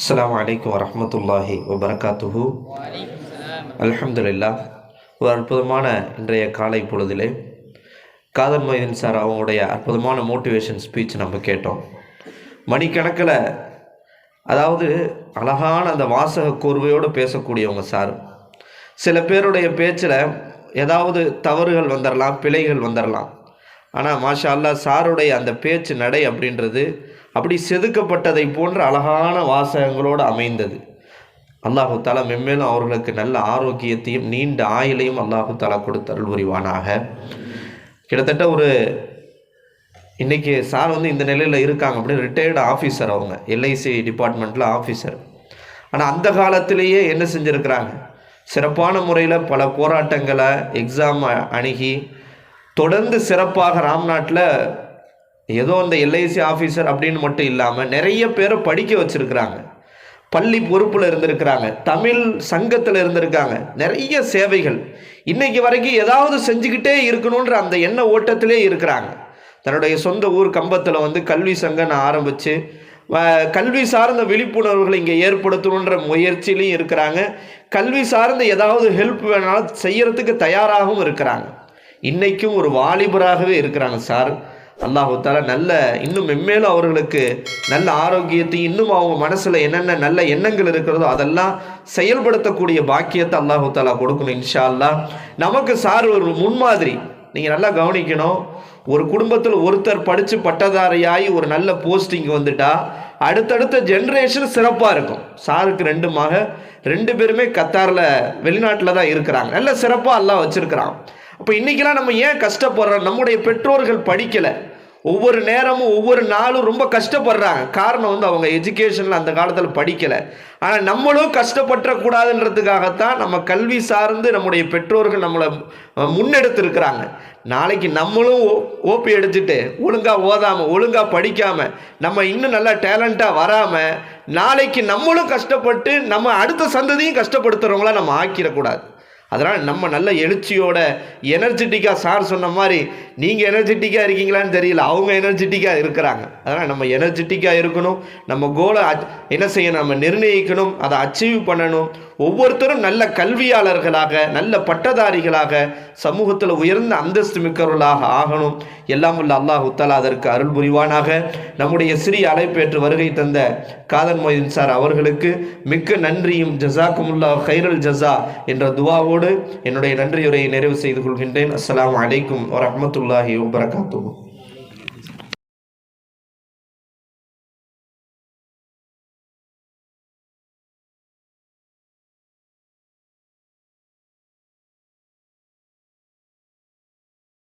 அஸ்ஸலாமு அலைக்கும் வரஹ்மத்துல்லாஹி வபரகாத்துஹு. அல்ஹம்துலில்லாஹ். ஒரு அற்புதமான இன்றைய காலை பொழுதிலே காதர் மொய்தீன் சார் அவங்களுடைய அற்புதமான மோட்டிவேஷன் ஸ்பீச் நம்ம கேட்டோம். மணிக்கணக்கில், அதாவது அழகான அந்த வாசக கோர்வையோடு பேசக்கூடியவங்க சார். சில பேருடைய பேச்சில் ஏதாவது தவறுகள் வந்துடலாம், பிழைகள் வந்துடலாம். ஆனால் மாஷா அல்லாஹ் சாருடைய அந்த பேச்சு நடை அப்படின்றது அப்படி செதுக்கப்பட்டதை போன்ற அழகான வாசகங்களோடு அமைந்தது. அல்லாஹு தாலா மென்மேலும் அவர்களுக்கு நல்ல ஆரோக்கியத்தையும் நீண்ட ஆயுளையும் அல்லாஹு தாலா கொடுத்து அருள் புரிவானாக. கிட்டத்தட்ட ஒரு இன்றைக்கி சார் இந்த நிலையில் இருக்காங்க. அப்படி ரிட்டையர்டு ஆஃபீஸர், அவங்க எல்ஐசி டிபார்ட்மெண்ட்டில் ஆஃபீஸர். ஆனால் அந்த காலத்திலேயே என்ன செஞ்சுருக்கிறாங்க, சிறப்பான முறையில் பல போராட்டங்களை எக்ஸாம் அணுகி தொடர்ந்து சிறப்பாக ராம்நாட்டில் ஏதோ அந்த எல்ஐசி ஆஃபீஸர் அப்படின்னு மட்டும் இல்லாமல் நிறைய பேரை படிக்க வச்சுருக்கிறாங்க. பள்ளி பொறுப்பில் இருந்திருக்கிறாங்க, தமிழ் சங்கத்தில் இருந்திருக்காங்க. நிறைய சேவைகள் இன்றைக்கி வரைக்கும் ஏதாவது செஞ்சுக்கிட்டே இருக்கணுன்ற அந்த எண்ண ஓட்டத்திலே இருக்கிறாங்க. தன்னுடைய சொந்த ஊர் கம்பத்தில் கல்வி சங்கம் ஆரம்பித்து கல்வி சார்ந்த விழிப்புணர்வுகளை இங்கே ஏற்படுத்தணுன்ற முயற்சியிலையும் இருக்கிறாங்க. கல்வி சார்ந்த ஏதாவது ஹெல்ப் வேணாலும் செய்யறதுக்கு தயாராகவும் இருக்கிறாங்க. இன்றைக்கும் ஒரு வாலிபராகவே இருக்கிறாங்க சார். அல்லாஹு தாலா நல்ல இன்னும் மென்மேலும் அவர்களுக்கு நல்ல ஆரோக்கியத்தை, இன்னும் அவங்க மனசில் என்னென்ன நல்ல எண்ணங்கள் இருக்கிறதோ அதெல்லாம் செயல்படுத்தக்கூடிய பாக்கியத்தை அல்லாஹு தாலா கொடுக்கணும் இன்ஷா அல்லாஹ். நமக்கு சார் ஒரு முன்மாதிரி. நீங்கள் நல்லா கவனிக்கணும், ஒரு குடும்பத்தில் ஒருத்தர் படித்து பட்டதாரியாகி ஒரு நல்ல போஸ்டிங் வந்துட்டா அடுத்தடுத்த ஜென்ரேஷன் சிறப்பாக இருக்கும். சாருக்கு 2 மக, 2 பேருமே கத்தாரில் வெளிநாட்டில் தான் இருக்கிறாங்க. நல்ல சிறப்பாக அல்லாஹ் வச்சுருக்கிறான். அப்போ இன்றைக்கெல்லாம் நம்ம ஏன் கஷ்டப்படுறோம்? நம்முடைய பெற்றோர்கள் படிக்கலை, ஒவ்வொரு நேரமும் ஒவ்வொரு நாளும் ரொம்ப கஷ்டப்படுறாங்க. காரணம் அவங்க எஜுகேஷனில் அந்த காலத்தில் படிக்கலை. ஆனால் நம்மளும் கஷ்டப்படக்கூடாதுன்றதுக்காகத்தான் நம்ம கல்வி சார்ந்து நம்முடைய பெற்றோர்கள் நம்மளை முன்னெடுத்திருக்கிறாங்க. நாளைக்கு நம்மளும் ஓபி எடுத்துட்டு ஒழுங்காக ஓதாமல் ஒழுங்காக படிக்காமல் நம்ம இன்னும் நல்லா டேலண்ட்டாக வராமல் நாளைக்கு நம்மளும் கஷ்டப்பட்டு நம்ம அடுத்த சந்ததியும் கஷ்டப்படுத்துகிறவங்களா நம்ம ஆக்கிடக்கூடாது. அதனால் நம்ம நல்ல எழுச்சியோட எனர்ஜெட்டிக்காக, சார் சொன்ன மாதிரி நீங்கள் எனர்ஜெட்டிக்காக இருக்கீங்களான்னு தெரியல, அவங்க எனர்ஜெட்டிக்காக இருக்கிறாங்க. அதனால் நம்ம எனர்ஜெட்டிக்காக இருக்கணும். நம்ம கோலை என்ன செய்யணும், நம்ம நிர்ணயிக்கணும், அதை அச்சீவ் பண்ணணும். ஒவ்வொருத்தரும் நல்ல கல்வியாளர்களாக, நல்ல பட்டதாரிகளாக, சமூகத்தில் உயர்ந்த அந்தஸ்து மிக்கவர்களாக ஆகணும். எல்லாம் உள்ள அல்லாஹு தஆலா அதற்கு அருள் புரிவானாக. நம்முடைய சிறிய அழைப்பேற்று வருகை தந்த காதர் மொய்தீன் சார் அவர்களுக்கு மிக்க நன்றியும் ஜஸாக்குமுல்லாஹ் கைரல் ஜஸா என்ற துவாவோடு என்னுடைய நன்றியுரையை நிறைவு செய்து கொள்கின்றேன். அஸ்ஸலாமு அலைக்கும் வரஹ்மத்துல்லாஹி வபரகாத்துஹு.